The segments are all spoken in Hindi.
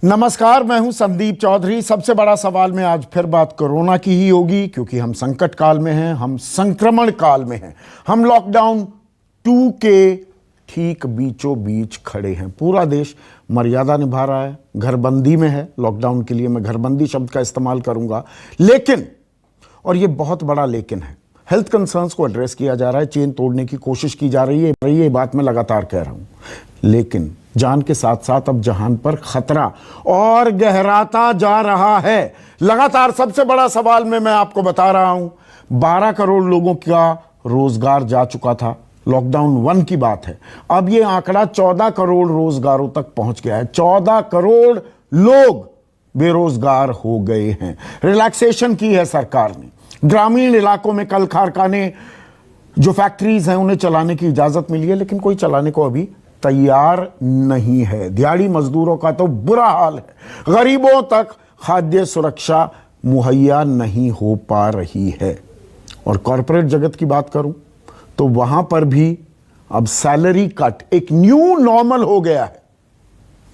नमस्कार, मैं हूं संदीप चौधरी। सबसे बड़ा सवाल में आज फिर बात कोरोना की ही होगी, क्योंकि हम संकट काल में हैं, हम संक्रमण काल में हैं, हम लॉकडाउन 2 के ठीक बीचों बीच खड़े हैं। पूरा देश मर्यादा निभा रहा है, घरबंदी में है। लॉकडाउन के लिए मैं घरबंदी शब्द का इस्तेमाल करूंगा, लेकिन, और ये बहुत बड़ा लेकिन है, हेल्थ कंसर्न्स को एड्रेस किया जा रहा है, चेन तोड़ने की कोशिश की जा रही है। ये बात मैं लगातार कह रहा हूं, लेकिन जान के साथ साथ अब जहान पर खतरा और गहराता जा रहा है। लगातार सबसे बड़ा सवाल में मैं आपको बता रहा हूं, 12 करोड़ लोगों का रोजगार जा चुका था। लॉकडाउन 1 की बात है। अब यह आंकड़ा 14 करोड़ रोजगारों तक पहुंच गया है। 14 करोड़ लोग बेरोजगार हो गए हैं। रिलैक्सेशन की है सरकार ने। ग्रामीण इलाकों में कल कारखाने, जो फैक्ट्रीज हैं, उन्हें चलाने की इजाजत मिली है, लेकिन कोई चलाने को अभी तैयार नहीं है। दिहाड़ी मजदूरों का तो बुरा हाल है। गरीबों तक खाद्य सुरक्षा मुहैया नहीं हो पा रही है। और कॉरपोरेट जगत की बात करूं तो वहां पर भी अब सैलरी कट एक न्यू नॉर्मल हो गया है।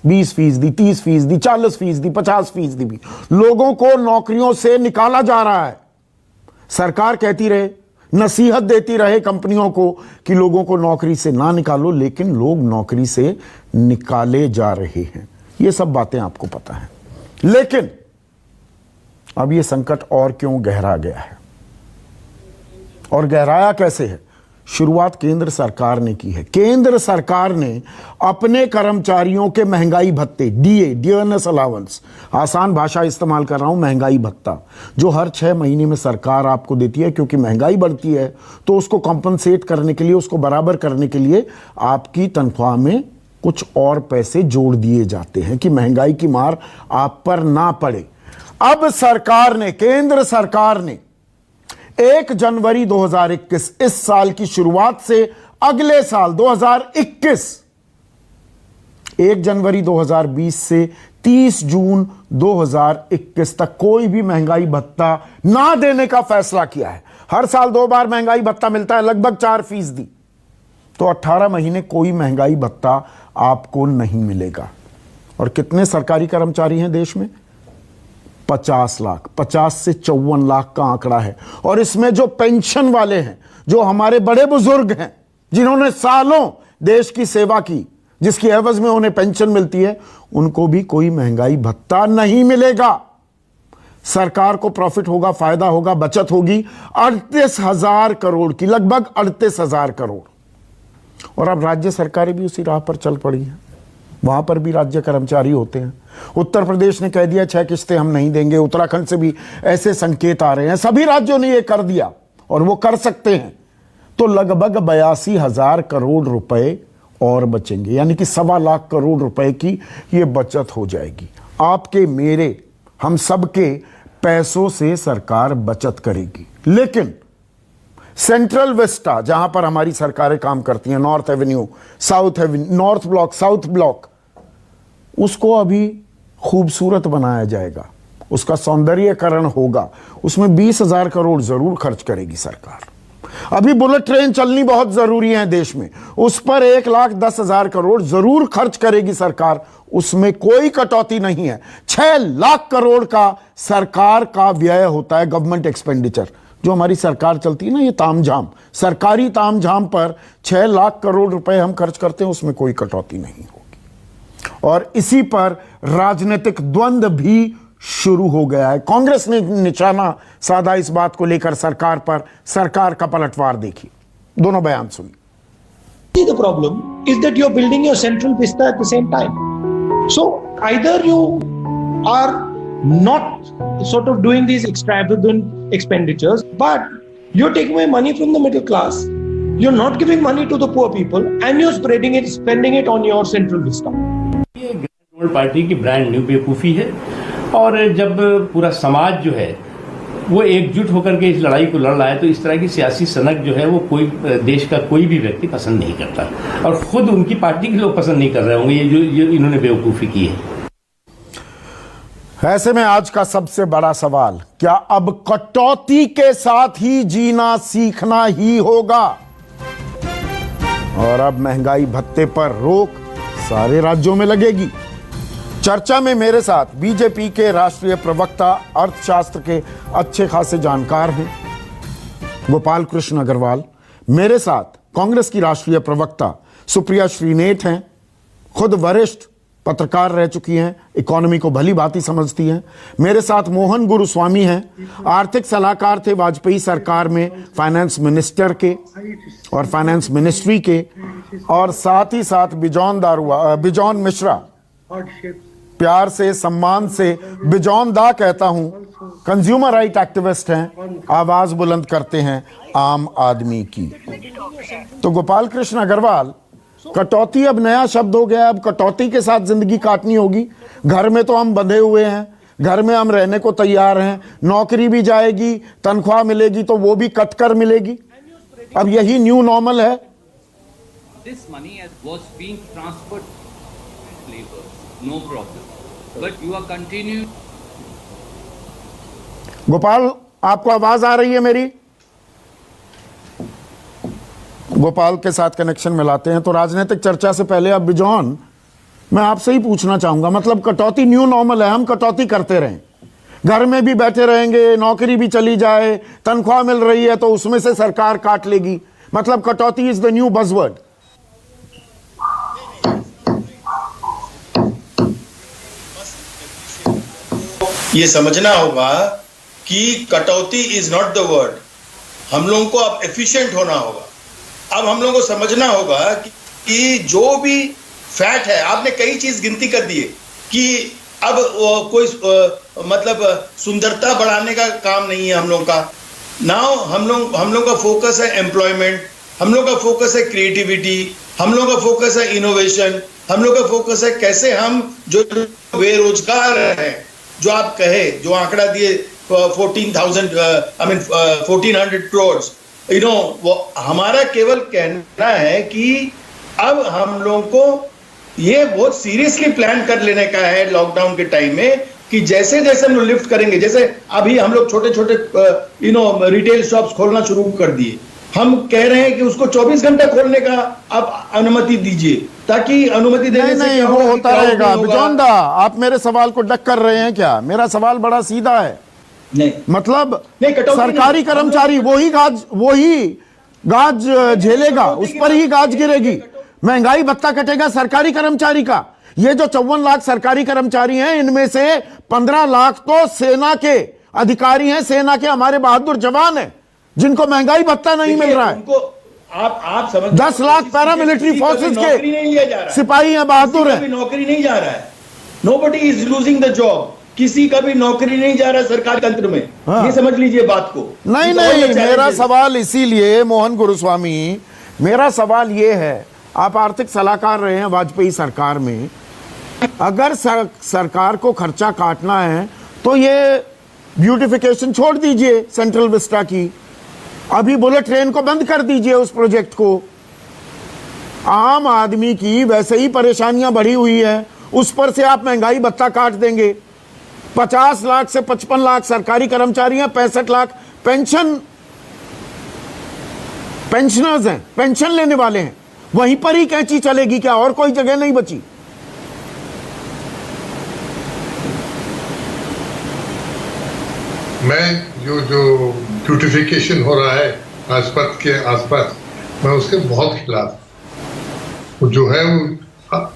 20%, 30%, 40%, 50% भी लोगों को नौकरियों से निकाला जा रहा है। सरकार कहती रहे, नसीहत देती रहे कंपनियों को कि लोगों को नौकरी से ना निकालो, लेकिन लोग नौकरी से निकाले जा रहे हैं। ये सब बातें आपको पता है। लेकिन अब ये संकट और क्यों गहरा गया है, और गहराया कैसे है? शुरुआत केंद्र सरकार ने की है। केंद्र सरकार ने अपने कर्मचारियों के महंगाई भत्ते, डीए, डियरनेस अलाउंस, आसान भाषा इस्तेमाल कर रहा हूं, महंगाई भत्ता, जो हर 6 महीने में सरकार आपको देती है, क्योंकि महंगाई बढ़ती है तो उसको कॉम्पनसेट करने के लिए, उसको बराबर करने के लिए आपकी तनख्वाह में कुछ और पैसे जोड़ दिए जाते हैं कि महंगाई की मार आप पर ना पड़े। अब सरकार ने, केंद्र सरकार ने 1 जनवरी 2021, इस साल की शुरुआत से अगले साल 2021, 1 जनवरी 2020 से 30 जून 2021 तक कोई भी महंगाई भत्ता ना देने का फैसला किया है। हर साल 2 बार महंगाई भत्ता मिलता है, लगभग 4%। तो 18 महीने कोई महंगाई भत्ता आपको नहीं मिलेगा। और कितने सरकारी कर्मचारी हैं देश में? 50 लाख, 50 से 54 लाख का आंकड़ा है। और इसमें जो पेंशन वाले हैं, जो हमारे बड़े बुजुर्ग हैं, जिन्होंने सालों देश की सेवा की, जिसकी एवज में उन्हें पेंशन मिलती है, उनको भी कोई महंगाई भत्ता नहीं मिलेगा। सरकार को प्रॉफिट होगा, फायदा होगा, बचत होगी 38,000 करोड़ की, लगभग 38,000 करोड़। और अब राज्य सरकारें भी उसी राह पर चल पड़ी हैं। वहां पर भी राज्य कर्मचारी होते हैं। उत्तर प्रदेश ने कह दिया 6 किस्तें हम नहीं देंगे। उत्तराखंड से भी ऐसे संकेत आ रहे हैं। सभी राज्यों ने यह कर दिया और वो कर सकते हैं। तो लगभग 82,000 करोड़ रुपए और बचेंगे, यानी कि 1.25 लाख करोड़ रुपए की ये बचत हो जाएगी। आपके, मेरे, हम सबके पैसों से सरकार बचत करेगी। लेकिन सेंट्रल विस्टा, जहां पर हमारी सरकारें काम करती हैं, north Avenue, south Avenue, north block, south block, उसको अभी खूबसूरत बनाया जाएगा, उसका सौंदर्यीकरण होगा। उसमें 20,000 करोड़ जरूर खर्च करेगी सरकार। अभी बुलेट ट्रेन चलनी बहुत जरूरी है देश में, उस पर 1,10,000 करोड़ जरूर खर्च करेगी सरकार। उसमें कोई कटौती नहीं है। 6 लाख करोड़ का सरकार का व्यय होता है, गवर्नमेंट एक्सपेंडिचर। जो हमारी सरकार चलती है ना, ये तामझाम, सरकारी तामझाम पर 6 लाख करोड़ रुपए हम खर्च करते हैं, उसमें कोई कटौती नहीं होगी। और इसी पर राजनीतिक द्वंद्व भी शुरू हो गया है। कांग्रेस ने निशाना साधा इस बात को लेकर सरकार पर। सरकार का पलटवार देखिए, दोनों बयान सुनिए। The problem is that you're building your central vista at the same time. So either you are not sort of doing these extravagant expenditures, but you're taking away money from the middle class, you're not giving money to the poor people, and you're spending it on your central vista. ये ग्रैंड ओल्ड पार्टी की ब्रांड न्यू बेवकूफ़ी है। और जब पूरा समाज जो है वो एकजुट होकर के इस लड़ाई को लड़ रहा है, तो इस तरह की सियासी सनक जो है वो कोई देश का कोई भी व्यक्ति पसंद नहीं करता, और खुद उनकी पार्टी के लोग पसंद नहीं कर रहे होंगे ये इन्होंने बेवकूफ़ी की है। ऐसे में आज का सबसे बड़ा सवाल, क्या अब कटौती के साथ ही जीना सीखना ही होगा? और अब महंगाई भत्ते पर रोक सारे राज्यों में लगेगी। चर्चा में मेरे साथ बीजेपी के राष्ट्रीय प्रवक्ता, अर्थशास्त्र के अच्छे खासे जानकार हैं गोपाल कृष्ण अग्रवाल। मेरे साथ कांग्रेस की राष्ट्रीय प्रवक्ता सुप्रिया श्रीनेत हैं, खुद वरिष्ठ पत्रकार रह चुकी हैं, इकोनॉमी को भली भांति समझती हैं। मेरे साथ मोहन गुरुस्वामी हैं, आर्थिक सलाहकार थे वाजपेयी सरकार में, फाइनेंस मिनिस्टर के और फाइनेंस मिनिस्ट्री के, और साथ ही साथ बिजॉन मिश्रा, प्यार से सम्मान से बिजॉन दा कहता हूं, कंज्यूमर राइट एक्टिविस्ट हैं, आवाज बुलंद करते हैं आम आदमी की। तो गोपाल कृष्ण अग्रवाल, कटौती अब नया शब्द हो गया, अब कटौती के साथ जिंदगी काटनी होगी। घर में तो हम बंधे हुए हैं, घर में हम रहने को तैयार हैं, नौकरी भी जाएगी, तनख्वाह मिलेगी तो वो भी कट कर मिलेगी। अब यही न्यू नॉर्मल है। This money was being transferred to labor, no problem. But you are continuing. Gopal, आपको आवाज आ रही है मेरी? गोपाल के साथ कनेक्शन मिलाते हैं। तो राजनीतिक चर्चा से पहले अब बिजॉन, मैं आपसे ही पूछना चाहूंगा, मतलब कटौती न्यू नॉर्मल है, हम कटौती करते रहें, घर में भी बैठे रहेंगे, नौकरी भी चली जाए, तनख्वाह मिल रही है तो उसमें से सरकार काट लेगी, मतलब कटौती इज द न्यू बज़वर्ड। ये समझना होगा कि कटौती इज नॉट द वर्ड। हम लोगों को अब एफिशिएंट होना होगा। अब हम लोगों को समझना होगा कि जो भी फैट है, आपने कई चीज गिनती कर दी है कि अब कोई मतलब सुंदरता बढ़ाने का काम नहीं है हम लोग का। नाउ हम लोग का फोकस है एम्प्लॉयमेंट, हम लोग का फोकस है क्रिएटिविटी, हम लोग का फोकस है इनोवेशन, हम लोग का फोकस है कैसे हम जो बेरोजगार हैं, जो आप कहे, जो आंकड़ा दिए 1400 crores, वो हमारा केवल कहना है कि अब हम लोगों को ये बहुत सीरियसली प्लान कर लेने का है लॉकडाउन के टाइम में कि जैसे जैसे हम लोग लिफ्ट करेंगे, जैसे अभी हम लोग छोटे छोटे रिटेल शॉप्स खोलना शुरू कर दिए, हम कह रहे हैं कि उसको 24 घंटा खोलने का आप अनुमति दीजिए, ताकि अनुमति देने से नहीं, वो होता रहेगा। बिजॉन दा, आप मेरे सवाल को डक कर रहे हैं क्या? मेरा सवाल बड़ा सीधा है। नहीं, मतलब नहीं, सरकारी कर्मचारी वही गाज झेलेगा, उस पर ही गाज गिरेगी, महंगाई भत्ता कटेगा सरकारी कर्मचारी का। ये जो 54 लाख सरकारी कर्मचारी हैं, इनमें से 15 लाख तो सेना के अधिकारी हैं, सेना के हमारे बहादुर जवान हैं, जिनको महंगाई भत्ता नहीं मिल रहा है। आप समझ, 10 लाख पैरामिलिट्री फोर्सेस के सिपाही हैं, बहादुर हैं। नौकरी नहीं जा रहा है, nobody is losing the job, किसी का भी नौकरी नहीं जा रहा है सरकारी तंत्र में। हाँ। ये समझ लीजिए बात को। नहीं, मेरा सवाल इसीलिए, मोहन गुरुस्वामी, मेरा सवाल ये है, आप आर्थिक सलाहकार रहे हैं वाजपेयी सरकार में, अगर सरकार को खर्चा काटना है तो ये ब्यूटिफिकेशन छोड़ दीजिए सेंट्रल विस्टा की, अभी बुलेट ट्रेन को बंद कर दीजिए उस प्रोजेक्ट को। आम आदमी की वैसे ही परेशानियां बढ़ी हुई है, उस पर से आप महंगाई भत्ता काट देंगे। 50 लाख से 55 लाख सरकारी कर्मचारी हैं, 65 लाख पेंशनर्स हैं, पेंशन लेने वाले हैं। वहीं पर ही कैंची चलेगी क्या? और कोई जगह नहीं बची। मैं जो ब्यूटिफिकेशन हो रहा है राजपथ के आसपास, मैं उसके बहुत खिलाफ हूँ। जो है वो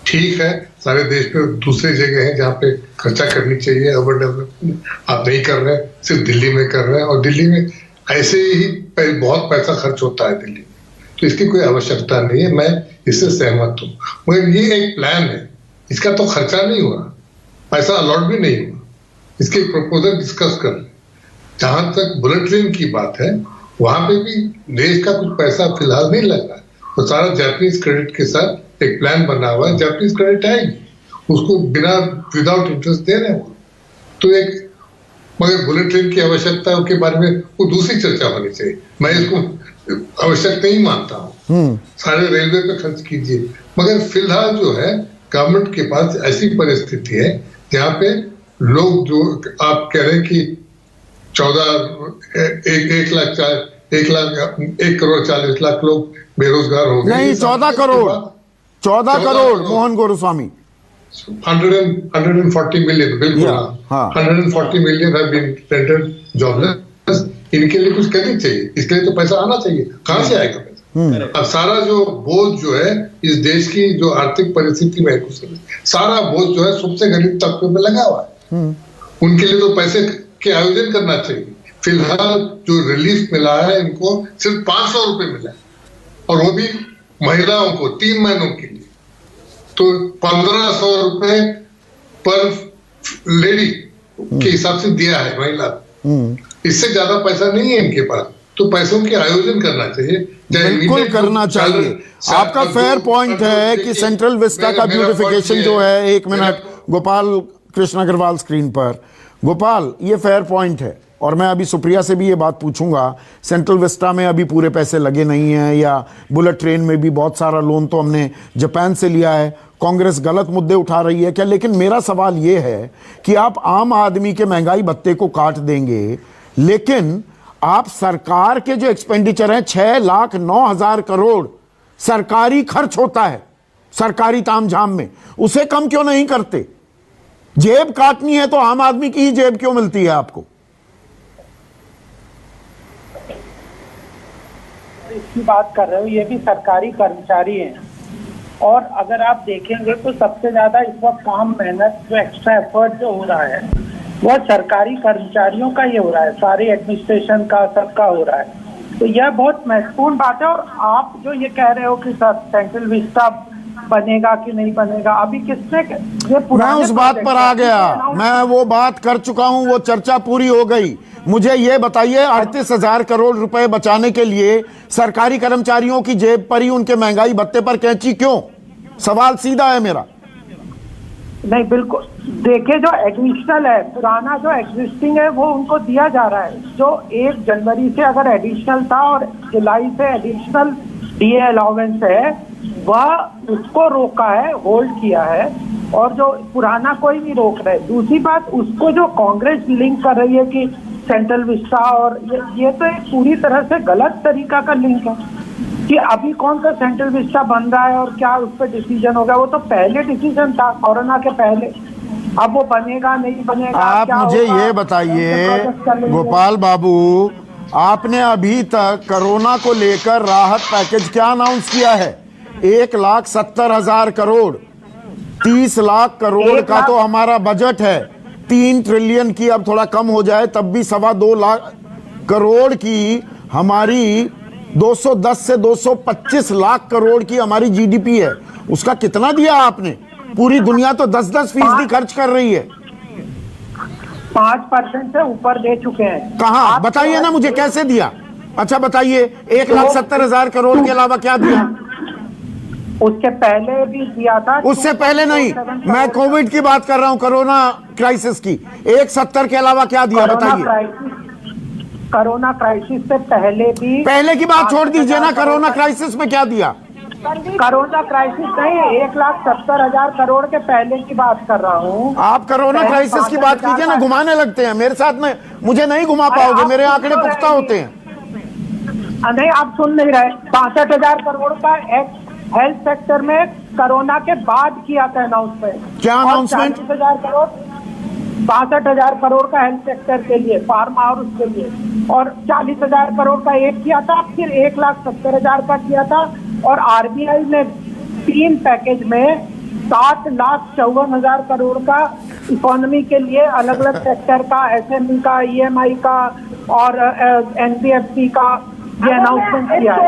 ठीक है, सारे देश में दूसरी जगह है जहाँ पे खर्चा करनी चाहिए, अर्बन डेवलपमेंट आप नहीं कर रहे हैं, सिर्फ दिल्ली में कर रहे हैं, और दिल्ली में ऐसे ही बहुत पैसा खर्च होता है दिल्ली में, तो इसकी कोई आवश्यकता नहीं है, मैं इससे सहमत हूँ। मगर ये एक प्लान है, इसका तो खर्चा नहीं हुआ, पैसा अलॉट भी नहीं हुआ, इसके प्रपोजल डिस्कस कर। जहां तक बुलेट ट्रेन की बात है, वहां पे भी देश का कुछ पैसा फिलहाल नहीं लगा, तो सारा जापानीज क्रेडिट के साथ एक प्लान बना हुआ है, जापानीज क्रेडिट आएगी, उसको विदाउट इंटरेस्ट दे रहे हैं। तो एक, मगर बुलेट ट्रेन की आवश्यकता के बारे में वो दूसरी चर्चा होनी चाहिए, मैं इसको आवश्यक नहीं मानता हूँ। सारे रेलवे पे खर्च कीजिए, मगर फिलहाल जो है गवर्नमेंट के पास ऐसी परिस्थिति है जहाँ पे लोग, जो आप कह रहे हैं कि 1 करोड़ 40 लाख लोग बेरोजगार हो गए। नहीं, 14 करोड़ मोहन गुरुस्वामी, 140 million, बिल्कुल हाँ। 140 million have been rendered jobless. इनके लिए कुछ करनी चाहिए, इसके लिए तो पैसा आना चाहिए, कहाँ से आएगा पैसा? अब सारा जो बोझ जो है इस देश की जो आर्थिक परिस्थिति में है, सारा बोझ जो है सबसे गरीब तबके में लगा हुआ है। उनके लिए तो पैसे के आयोजन करना चाहिए। फिलहाल जो रिलीफ मिला है इनको सिर्फ 500 रुपए मिला है, और वो भी महिलाओं को 3 महीनों के लिए, तो 1500 रुपए पर लेडी के हिसाब से दिया है महिला। इससे ज्यादा पैसा नहीं है इनके पास, तो पैसों के आयोजन करना चाहिए, बिल्कुल करना चाहिए। आपका फेयर पॉइंट है कि सेंट्रल विस्टा का ब्यूटिफिकेशन जो है, 1 मिनट, गोपाल कृष्ण अग्रवाल स्क्रीन पर। गोपाल, ये फेयर पॉइंट है, और मैं अभी सुप्रिया से भी ये बात पूछूंगा। सेंट्रल विस्टा में अभी पूरे पैसे लगे नहीं हैं, या बुलेट ट्रेन में भी बहुत सारा लोन तो हमने जापान से लिया है। कांग्रेस गलत मुद्दे उठा रही है क्या? लेकिन मेरा सवाल ये है कि आप आम आदमी के महंगाई भत्ते को काट देंगे, लेकिन आप सरकार के जो एक्सपेंडिचर हैं 6,09,000 करोड़ सरकारी खर्च होता है सरकारी तामझाम में, उसे कम क्यों नहीं करते? जेब काटनी है तो आम आदमी की ही जेब क्यों मिलती है आपको? इसकी बात कर रहे हो, ये भी सरकारी कर्मचारी हैं, और अगर आप देखेंगे तो सबसे ज्यादा इस वक्त काम, मेहनत, जो एक्स्ट्रा एफर्ट जो हो रहा है वो सरकारी कर्मचारियों का ये हो रहा है, सारे एडमिनिस्ट्रेशन का, सबका हो रहा है। तो यह बहुत महत्वपूर्ण बात है। और आप जो ये कह रहे हो कि सेंट्रल विस्टा बनेगा कि नहीं बनेगा, अभी किसने ये मैं उस बात पर आ गया, मैं वो बात कर चुका हूं, वो चर्चा पूरी हो गई। मुझे ये बताइए, 38,000 करोड़ रुपए बचाने के लिए सरकारी कर्मचारियों की जेब पर ही उनके महंगाई भत्ते पर कैंची क्यों? सवाल सीधा है मेरा। नहीं, बिल्कुल देखिए, जो एडिशनल है, पुराना जो एग्जिस्टिंग है वो उनको दिया जा रहा है। जो 1 जनवरी से अगर एडिशनल था और जुलाई से एडिशनल डीए अलाउंस है, वह उसको रोका है, होल्ड किया है, और जो पुराना कोई नहीं रोक रहा है। दूसरी बात, उसको जो कांग्रेस लिंक कर रही है कि सेंट्रल विस्टा, और ये तो एक पूरी तरह से गलत तरीका का लिंक है कि अभी कौन सा सेंट्रल विस्टा बन रहा है और क्या उस पर डिसीजन होगा। वो तो पहले डिसीजन था, कोरोना के पहले। अब वो बनेगा नहीं बनेगा, आप मुझे ये बताइए गोपाल बाबू, आपने अभी तक कोरोना को लेकर राहत पैकेज क्या अनाउंस किया है? 1,70,000 करोड़, 30 लाख करोड़ का तो हमारा बजट है, 3 ट्रिलियन की, अब थोड़ा कम हो जाए तब भी 2.25 लाख करोड़ की हमारी, 210 से 225 लाख करोड़ की हमारी जीडीपी है। उसका कितना दिया आपने? पूरी दुनिया तो 10-10% खर्च कर रही है। 5% से ऊपर दे चुके हैं। कहाँ बताइए ना मुझे, कैसे दिया? अच्छा बताइए, 1,70,000 करोड़ के अलावा क्या दिया? उसके पहले भी दिया था। उससे पहले नहीं, मैं कोविड की बात कर रहा हूं, कोरोना क्राइसिस की। 1,70 के अलावा क्या दिया बताइए? कोरोना क्राइसिस से पहले की बात छोड़ दीजिए ना, कोरोना क्राइसिस में क्या दिया? कोरोना क्राइसिस नहीं, 1,70,000 करोड़ के पहले की बात कर रहा हूँ। आप कोरोना क्राइसिस की बात कीजिए ना, घुमाने लगते हैं मेरे साथ में, मुझे नहीं घुमा पाओगे, मेरे आंकड़े पुख्ता होते हैं। नहीं, आप सुन नहीं रहे। 65,000 करोड़ का हेल्थ सेक्टर में कोरोना के बाद किया था अनाउंसमेंट। क्या अनाउंसमेंट? 40,000 करोड़, 62,000 करोड़ का हेल्थ सेक्टर के लिए, फार्मा और उसके लिए, और 40,000 करोड़ का एक किया था, फिर 1,70,000 का किया था, और आरबीआई ने 3 पैकेज में 7,54,000 करोड़ का इकोनॉमी के लिए अलग अलग सेक्टर का, एसएमई का, ईएमआई का और एनबीएफसी का ये अनाउंसमेंट किया है।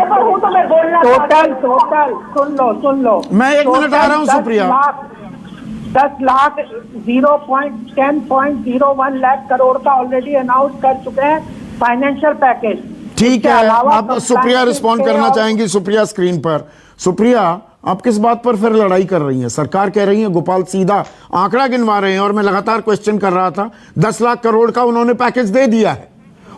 टोटल सुन लो मैं 1 मिनट आ रहा हूँ सुप्रिया। 10 लाख 10.01 लाख करोड़ का ऑलरेडी अनाउंस कर चुके हैं फाइनेंशियल पैकेज। ठीक है, आप सुप्रिया रिस्पॉन्ड करना चाहेंगी? सुप्रिया स्क्रीन पर। सुप्रिया, आप किस बात पर फिर लड़ाई कर रही हैं? सरकार कह रही है, गोपाल सीधा आंकड़ा गिनवा रहे हैं, और मैं लगातार क्वेश्चन कर रहा था। 10 लाख करोड़ का उन्होंने पैकेज दे दिया है,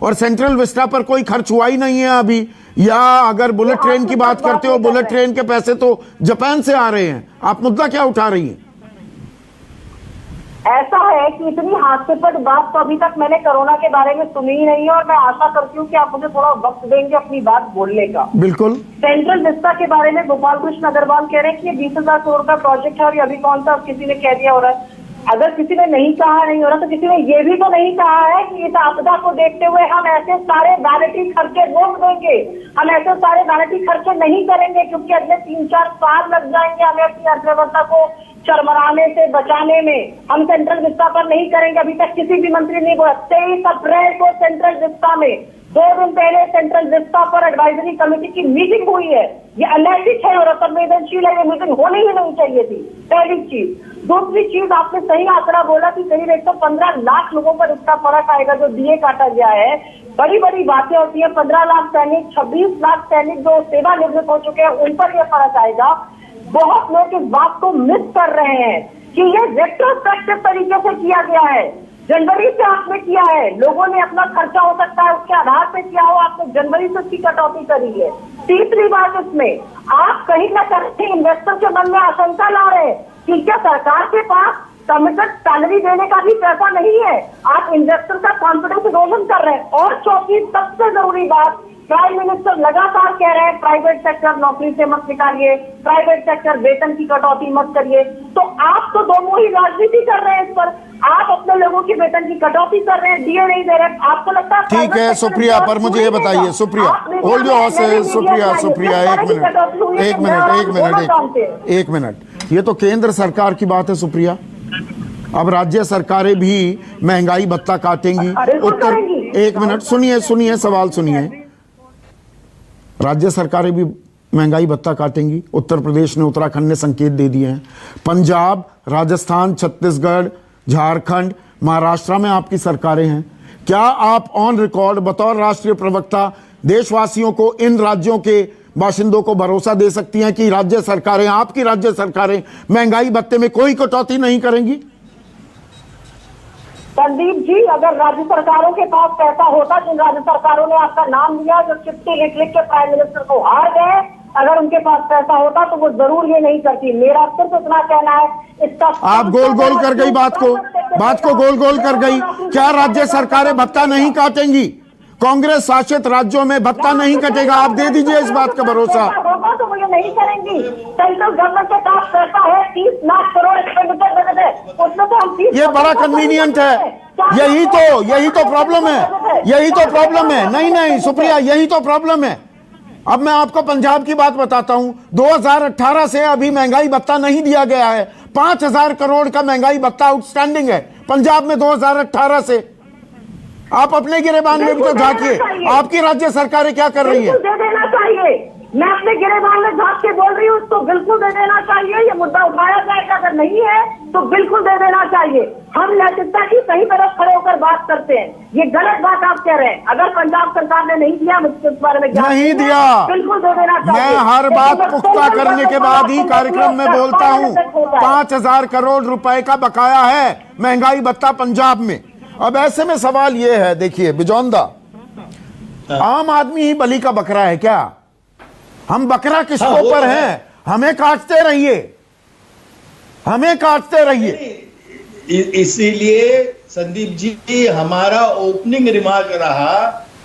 और सेंट्रल विस्टा पर कोई खर्च हुआ ही नहीं है अभी। या अगर बुलेट ट्रेन की बात करते हो, बुलेट ट्रेन के पैसे तो जापान से आ रहे हैं, आप मुद्दा क्या उठा रही हैं? ऐसा है कि इतनी हास्यास्पद बात तो अभी तक मैंने कोरोना के बारे में सुनी ही नहीं है, और मैं आशा करती हूँ कि आप मुझे थोड़ा वक्त देंगे अपनी बात बोलने का। बिल्कुल। सेंट्रल विस्टा के बारे में गोपाल कृष्ण अग्रवाल कह रहे हैं कि ये 20,000 करोड़ का प्रोजेक्ट है और ये अभी कौन सा किसी ने कह दिया हो रहा है। अगर किसी ने नहीं कहा नहीं हो रहा तो किसी ने ये भी तो नहीं कहा है कि इस आपदा को देखते हुए हम ऐसे सारे वैनिटी खर्चे रोक देंगे, हम ऐसे सारे वैनिटी खर्चे नहीं करेंगे, क्योंकि अगले 3-4 साल लग जाएंगे हमें अपनी अर्थव्यवस्था को चरमराने से बचाने में। हम सेंट्रल विस्टा पर नहीं करेंगे। अभी तक किसी भी मंत्री ने बोला। 23 अप्रैल को सेंट्रल विस्टा में 2 दिन पहले सेंट्रल विस्टा पर एडवाइजरी कमेटी की मीटिंग हुई है। ये अनैतिक है और असंवेदनशील है, ये मीटिंग होनी ही नहीं चाहिए थी, पहली चीज। दूसरी चीज, आपने सही आंकड़ा बोला कि करीब 115 लाख लोगों पर इसका फर्क आएगा जो डीए काटा गया है। बड़ी बड़ी बातें होती है। 15 लाख सैनिक, 26 लाख सैनिक जो सेवानिवृत्त हो चुके हैं उन पर यह फर्क आएगा। बहुत लोग इस बात को मिस कर रहे हैं कि ये रेट्रोस्पेक्टिव तरीके से किया गया है। जनवरी से आपने किया है, लोगों ने अपना खर्चा हो सकता है उसके आधार पे किया हो, आपने जनवरी से उसकी कटौती करी है। तीसरी बात, इसमें आप कहीं ना कहीं इन्वेस्टर के मन में आशंका ला रहे हैं कि क्या सरकार के पास कमिटेड सैलरी देने का भी पैसा नहीं है। आप इन्वेस्टर का कॉन्फिडेंस इरोजन कर रहे हैं। और चौथी सबसे जरूरी बात, प्राइम मिनिस्टर लगातार कह रहे हैं प्राइवेट सेक्टर नौकरी से मत निकालिए, प्राइवेट सेक्टर वेतन की कटौती मत करिए। तो आप तो दोनों ही राजनीति कर रहे हैं इस पर। आप अपने लोगों की वेतन की कटौती कर रहे हैं, डीए नहीं दे रहे। आपको लगता है ठीक है सुप्रिया, पर मुझे ये बताइए Supriya, hold your horses Supriya, Supriya एक मिनट। ये तो केंद्र सरकार की बात है सुप्रिया। अब राज्य सरकारें भी महंगाई भत्ता काटेंगी। उत्तर, एक मिनट सुनिए सवाल सुनिए। राज्य सरकारें भी महंगाई भत्ता काटेंगी। उत्तर प्रदेश ने, उत्तराखंड ने संकेत दे दिए हैं। पंजाब, राजस्थान, छत्तीसगढ़, झारखंड, महाराष्ट्र में आपकी सरकारें हैं। क्या आप ऑन रिकॉर्ड बतौर राष्ट्रीय प्रवक्ता देशवासियों को, इन राज्यों के बाशिंदों को भरोसा दे सकती हैं कि राज्य सरकारें, आपकी राज्य सरकारें महंगाई भत्ते में कोई कटौती नहीं करेंगी? संदीप जी, अगर राज्य सरकारों के पास पैसा होता, जिन राज्य सरकारों ने आपका नाम लिया, जो चिट्ठी लिख लिख के प्राइम मिनिस्टर को हार गए, अगर उनके पास पैसा होता तो वो जरूर ये नहीं करती। मेरा सिर्फ इतना कहना है। इसका आप गोल गोल कर गई बात को गोल गोल कर गई। क्या राज्य सरकारें भत्ता नहीं काटेंगी? कांग्रेस शासित राज्यों में भत्ता नहीं कटेगा। आप दे दीजिए इस बात का भरोसा। होगा तो वो ये नहीं करेंगी। सेंट्रल गवर्नमेंट के पास पैसा है, 30 लाख करोड़ एक्सपेंडिचर बजट है, उसमें तो हम 30। ये बड़ा कन्वीनियंट है। यही तो प्रॉब्लम है। नहीं सुप्रिया, यही तो प्रॉब्लम है। अब मैं आपको पंजाब की बात बताता हूं। 2018 से अभी महंगाई भत्ता नहीं दिया गया है। 5,000 करोड़ का महंगाई भत्ता आउटस्टैंडिंग है पंजाब में 2018 से। आप अपने गिरेबान में भी तो झांकिए, आपकी राज्य सरकारें क्या कर रही है? दे देना चाहिए। मैं अपने गिरेबान में झांक के बोल रही हूँ, उसको बिल्कुल दे देना चाहिए। ये मुद्दा उठाया जाएगा, अगर नहीं है तो बिल्कुल दे देना चाहिए। हम नैतिकता की सही तरफ खड़े होकर बात करते हैं। ये गलत बात आप कह रहे हैं। अगर पंजाब सरकार ने नहीं दिया, मुझे इस बारे में नहीं दिया, बिल्कुल दे देना चाहिए। मैं हर बात पुख्ता करने के बाद ही कार्यक्रम में बोलता हूँ। 5,000 करोड़ रुपए का बकाया है महंगाई भत्ता पंजाब में। अब ऐसे में सवाल ये है, देखिए बिजौंदा, आम आदमी ही बलि का बकरा है क्या? हम बकरा किसको पर हैं? हमें काटते रहिए। इसीलिए संदीप जी हमारा ओपनिंग रिमार्क रहा,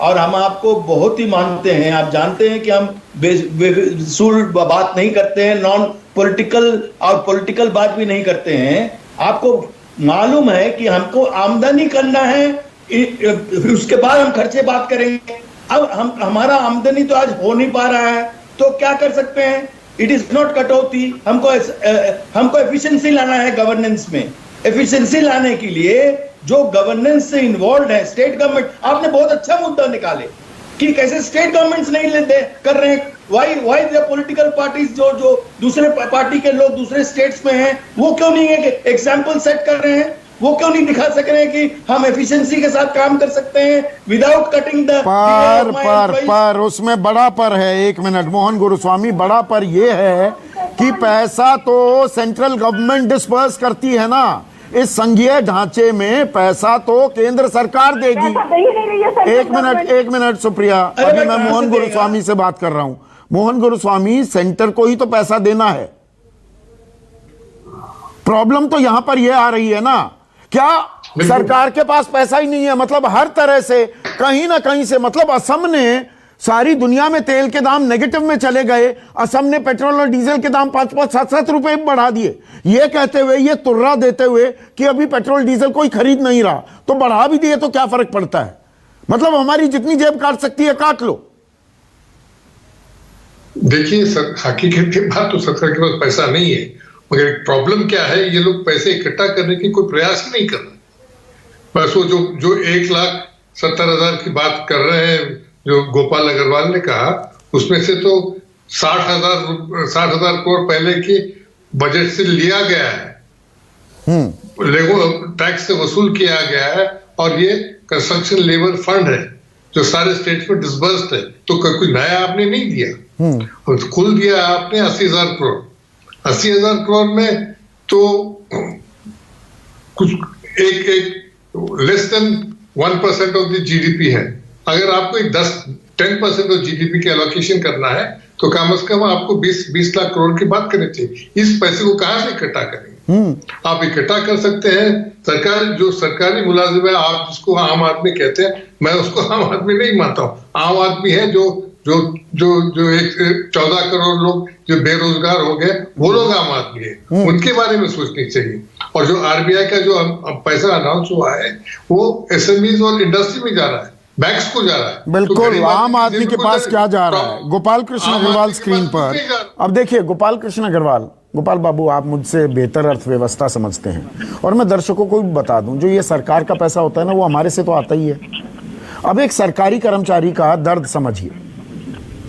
और हम आपको बहुत ही मानते हैं। आप जानते हैं कि हम बेसूल बात नहीं करते हैं, नॉन पॉलिटिकल और पॉलिटिकल बात भी नहीं करते हैं। आपको मालूम है कि हमको आमदनी करना है, उसके बाद हम खर्चे बात करेंगे। अब हमारा आमदनी तो आज हो नहीं पा रहा है, तो क्या कर सकते हैं? इट इज नॉट कटौती। हमको एफिशिएंसी लाना है गवर्नेंस में। एफिशिएंसी लाने के लिए जो गवर्नेंस से इन्वॉल्व है स्टेट गवर्नमेंट, आपने बहुत अच्छा मुद्दा निकाले कि कैसे स्टेट गवर्नमेंट्स नहीं कर रहे हैं। वाई द पॉलिटिकल पार्टीज जो दूसरे पार्टी के लोग दूसरे स्टेट्स में हैं, वो क्यों नहीं है एग्जाम्पल सेट कर रहे हैं? वो क्यों नहीं दिखा सक रहे हैं कि हम एफिशिएंसी के साथ काम कर सकते हैं विदाउट कटिंग द पर उसमें बड़ा पर है। एक मिनट मोहन गुरुस्वामी, बड़ा पर ये है कि पैसा तो सेंट्रल गवर्नमेंट डिस्पर्स करती है ना। इस संघीय ढांचे में पैसा तो केंद्र सरकार देगी। एक मिनट सुप्रिया, अभी मैं मोहन गुरुस्वामी से बात कर रहा हूं। मोहन गुरुस्वामी, सेंटर को ही तो पैसा देना है। प्रॉब्लम तो यहां पर यह आ रही है ना क्या सरकार के पास पैसा ही नहीं है? मतलब हर तरह से कहीं ना कहीं से, मतलब असम ने सारी दुनिया में तेल के दाम नेगेटिव में चले गए, असम ने पेट्रोल और डीजल के दाम 5-5, 7-7 रुपए बढ़ा दिए, ये कहते हुए, ये तुर्रा देते हुए कि अभी पेट्रोल डीजल कोई खरीद नहीं रहा, तो बढ़ा भी दिए तो क्या फर्क पड़ता है? मतलब हमारी जितनी जेब काट सकती है काट लो। देखिए हकीकत की बात तो सरकार के पास पैसा नहीं है, मगर प्रॉब्लम क्या है, ये लोग पैसे इकट्ठा करने की कोई प्रयास ही नहीं कर रहे। बस वो जो 1,70,000 की बात कर रहे हैं, जो गोपाल अग्रवाल ने कहा, उसमें से तो 60,000 करोड़ पहले के बजट से लिया गया है, टैक्स से वसूल किया गया है, और ये कंस्ट्रक्शन लेबर फंड है जो सारे स्टेट में डिसबर्स्ड है। तो कोई नया आपने नहीं दिया, और कुल दिया आपने 80,000 करोड़। 80,000 करोड़ में तो कुछ एक less than 1% of the GDP है। अगर आपको 10% ऑफ जीडीपी के एलोकेशन करना है तो कम से कम आपको 20 लाख करोड़ की बात करनी चाहिए। इस पैसे को कहां से इकट्ठा करेंगे? आप इकट्ठा कर सकते हैं, सरकार जो सरकारी मुलाजिम है, आप जिसको आम आदमी कहते हैं, मैं उसको आम आदमी नहीं मानता हूं। आम आदमी है जो 14 करोड़ लोग जो बेरोजगार हो गए, वो लोग आम आदमी है, उनके बारे में सोचनी चाहिए। और जो आरबीआई का जो पैसा अनाउंस हुआ है वो एसएमईज और इंडस्ट्री में जा रहा है, बैंक्स को जा रहा है। बिल्कुल, आम आदमी के पास क्या जा रहा है? गोपाल कृष्ण अग्रवाल स्क्रीन पर। अब देखिए गोपाल कृष्ण अग्रवाल, गोपाल बाबू, आप मुझसे बेहतर अर्थव्यवस्था समझते हैं, और मैं दर्शकों को भी बता दूं, जो ये सरकार का पैसा होता है ना, वो हमारे से तो आता ही है। अब एक सरकारी कर्मचारी का दर्द समझिए,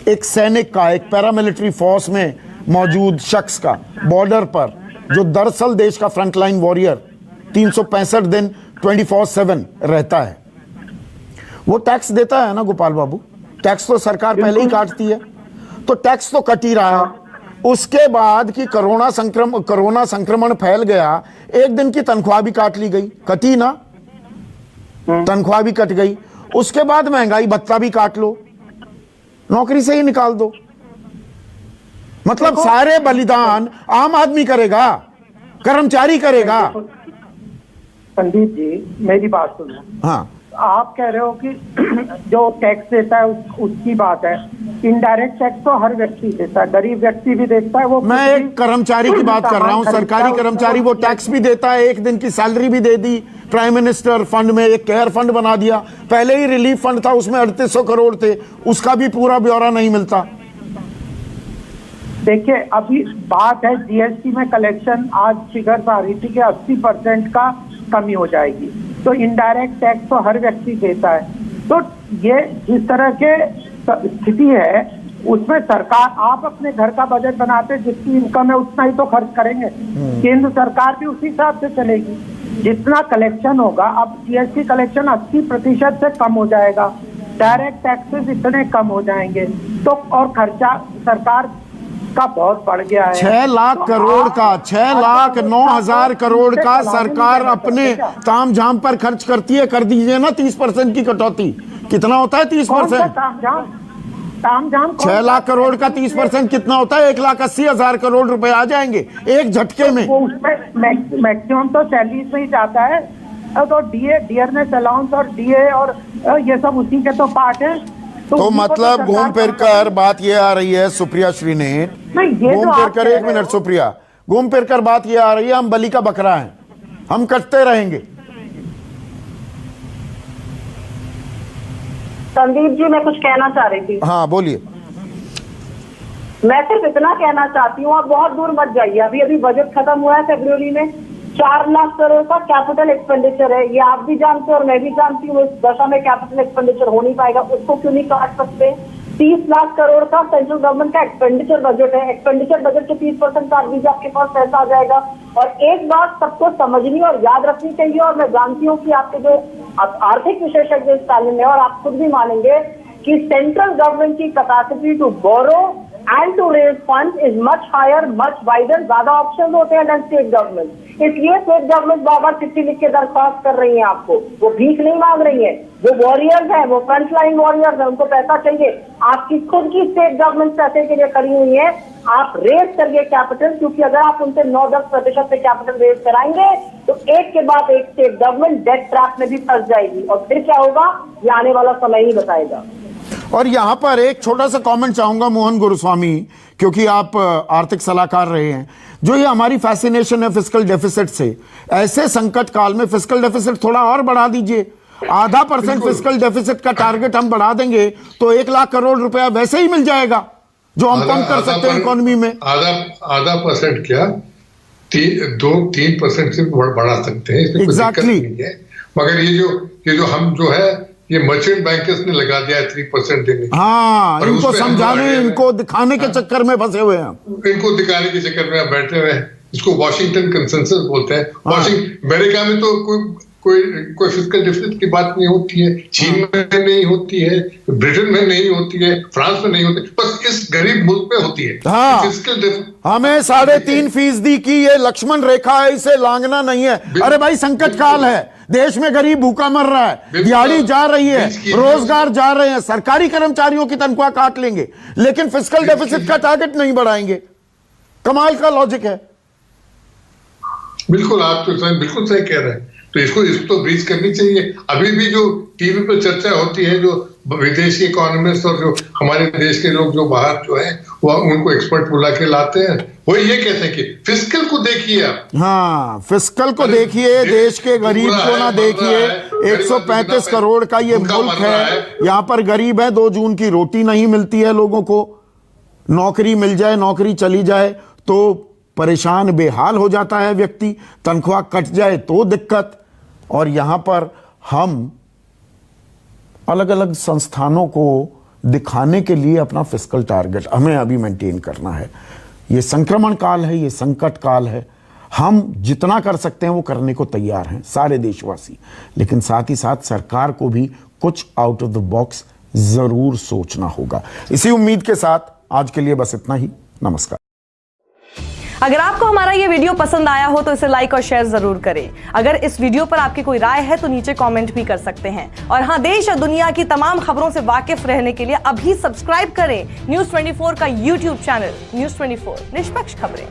एक सैनिक का, एक पैरामिलिट्री फोर्स में मौजूद शख्स का, बॉर्डर पर, जो दरअसल देश का फ्रंटलाइन वॉरियर 365 दिन 24/7 रहता है, वो टैक्स देता है ना गोपाल बाबू? टैक्स तो सरकार पहले ही काटती है, तो टैक्स तो कट ही रहा है। उसके बाद कि कोरोना संक्रमण फैल गया, एक दिन की तनख्वाह भी काट ली गई, कटी ना, तनख्वाह भी कट गई। उसके बाद महंगाई भत्ता भी काट लो, नौकरी से ही निकाल दो। मतलब सारे बलिदान आम आदमी करेगा, कर्मचारी करेगा। संदीप जी मेरी बात सुनो। हाँ, आप कह रहे हो कि जो टैक्स देता है उसकी बात है, इनडायरेक्ट टैक्स तो हर व्यक्ति देता है, गरीब व्यक्ति भी देता है। वो मैं एक कर्मचारी की बात कर रहा हूं, सरकारी कर्मचारी, वो टैक्स भी देता है, एक दिन की सैलरी भी दे दी, प्राइम मिनिस्टर फंड में एक केयर फंड बना दिया, पहले ही रिलीफ फंड था उसमें 3800 करोड़ थे, उसका भी पूरा ब्यौरा नहीं मिलता। देखिए अभी बात है जीएसटी में कलेक्शन, आज फिगर्स आ रही थी कि 80% का कमी हो जाएगी, तो इनडायरेक्ट टैक्स तो हर व्यक्ति देता है। तो ये जिस तरह के स्थिति है उसमें सरकार, आप अपने घर का बजट बनाते, जितनी इनकम है उतना ही तो खर्च करेंगे, केंद्र सरकार भी उसी हिसाब से चलेगी। जितना कलेक्शन होगा, अब जीएसटी कलेक्शन 80% से कम हो जाएगा, डायरेक्ट टैक्सेस इतने कम हो जाएंगे, तो और खर्चा सरकार का बहुत बढ़ गया है। 6 लाख करोड़ का, 6,09,000 करोड़ का सरकार अपने ताम झाम पर खर्च करती है। कर दीजिए ना 30% की कटौती, कितना होता है 30%? ताम झाम 6 लाख करोड़ का 30% कितना होता है? 1,80,000 करोड़ रुपए आ जाएंगे एक झटके में। वो उसमें मैक्सिमम तो सैलरीज में ही जाता है, तो डियरनेस अलाउंस और डीए और ये सब उसी के तो पार्ट है। तो मतलब घूम फिर कर बात ये आ रही है, सुप्रिया श्रीनेत, घूम फिर कर, एक मिनट सुप्रिया, घूम फिर कर बात ये आ रही है, हम बलि का बकरा हैं, हम कटते रहेंगे। संदीप जी मैं कुछ कहना चाह रही थी। हाँ बोलिए। मैं सिर्फ इतना कहना चाहती हूँ, आप बहुत दूर मत जाइए। अभी बजट खत्म हुआ है फरवरी में, 4 लाख करोड़ का कैपिटल एक्सपेंडिचर है, ये आप भी जानते हैं और मैं भी जानती हूँ। इस दशा में कैपिटल एक्सपेंडिचर हो नहीं पाएगा, उसको क्यों नहीं काट सकते? 30 लाख करोड़ का सेंट्रल गवर्नमेंट का एक्सपेंडिचर बजट है, एक्सपेंडिचर बजट के 30% काट दीजिए, आपके पास पैसा आ जाएगा। और एक बात सबको समझनी और याद रखनी चाहिए, और मैं जानती हूँ कि आपके जो आर्थिक विशेषज्ञ इस तालीम में, और आप खुद भी मानेंगे कि सेंट्रल गवर्नमेंट की capacity to borrow and to raise funds is much higher, much wider, ज्यादा ऑप्शन होते हैं than state government. इसलिए स्टेट गवर्नमेंट बार-बार चिट्ठी लिख के दरख्वास्त कर रही है आपको, वो भीख नहीं मांग रही है, वो वॉरियर्स हैं, वो फ्रंट लाइन वॉरियर्स हैं, उनको पैसा चाहिए। आपकी खुद की स्टेट गवर्नमेंट पैसे के लिए खड़ी हुई है, आप रेज करिए कैपिटल, क्योंकि अगर आप उनसे 9-10% से कैपिटल रेज कराएंगे तो एक के बाद एक स्टेट गवर्नमेंट डेट ट्रैप में भी फंस जाएगी, और फिर क्या होगा ये आने वाला समय ही बताएगा। और यहां पर एक छोटा सा कमेंट चाहूंगा मोहन गुरुस्वामी, क्योंकि आप आर्थिक सलाहकार रहे हैं, जो ये हमारी फैसिनेशन है फिस्कल डेफिसिट से, ऐसे संकट काल में फिस्कल डेफिसिट थोड़ा और बढ़ा दीजिए, 0.5% फिस्कल डेफिसिट का टारगेट हम बढ़ा देंगे तो 1 लाख करोड़ रुपया वैसे ही मिल जाएगा, जो हम कम कर सकते हैं इकोनॉमी में। आधा परसेंट क्या 2-3% से बढ़ा सकते हैं, इसमें कोई दिक्कत नहीं है। मगर ये जो हम जो है ये मर्चेंट बैंकर्स ने लगा दिया है 3% देने। हाँ, इनको समझाने, इनको दिखाने के चक्कर में फंसे हुए हैं, इनको दिखाने के चक्कर में बैठे हुए हैं। इसको वॉशिंगटन कंसेंसस बोलते हैं। अमेरिका में तो कोई फिस्कल डेफिसिट की बात नहीं होती है, चीन में नहीं होती है, ब्रिटेन में नहीं होती है, फ्रांस में नहीं होती, बस इस गरीब मुल्क में होती है। हाँ, हमें 3.5% की ये लक्ष्मण रेखा है, इसे लांघना नहीं है। अरे भाई संकट काल है, देश में गरीब भूखा मर रहा है, दिहाड़ी जा रही है, रोजगार जा रहे हैं, सरकारी कर्मचारियों की तनख्वाह काट लेंगे, लेकिन फिस्कल डेफिसिट का टारगेट नहीं बढ़ाएंगे। कमाल का लॉजिक है। बिल्कुल, आप तो बिल्कुल सही कह रहे हैं। तो इसको तो ब्रीच करनी चाहिए। अभी भी जो टीवी पर चर्चा होती है, जो विदेशी इकोनॉमिस्ट और जो हमारे देश के लोग जो बाहर जो है वो उनको एक्सपर्ट बुला के लाते हैं, वो ये कहते हैं कि फिस्कल को देखिए आप। हाँ, फिस्कल को देखिए, देश के गरीब को ना देखिए। 135 करोड़ का ये मुल्क है, यहाँ पर गरीब है, 2 जून की रोटी नहीं मिलती है लोगों को, नौकरी मिल जाए, नौकरी चली जाए तो परेशान बेहाल हो जाता है व्यक्ति, तनख्वाह कट जाए तो दिक्कत। और यहां पर हम अलग अलग संस्थानों को दिखाने के लिए अपना फिस्कल टारगेट हमें अभी मेंटेन करना है। ये संक्रमण काल है, ये संकट काल है, हम जितना कर सकते हैं वो करने को तैयार हैं सारे देशवासी, लेकिन साथ ही साथ सरकार को भी कुछ आउट ऑफ द बॉक्स जरूर सोचना होगा। इसी उम्मीद के साथ आज के लिए बस इतना ही। नमस्कार। अगर आपको हमारा ये वीडियो पसंद आया हो तो इसे लाइक और शेयर जरूर करें। अगर इस वीडियो पर आपकी कोई राय है तो नीचे कमेंट भी कर सकते हैं। और हाँ, देश और दुनिया की तमाम खबरों से वाकिफ रहने के लिए अभी सब्सक्राइब करें न्यूज़ 24 का YouTube चैनल। न्यूज़ 24, निष्पक्ष खबरें।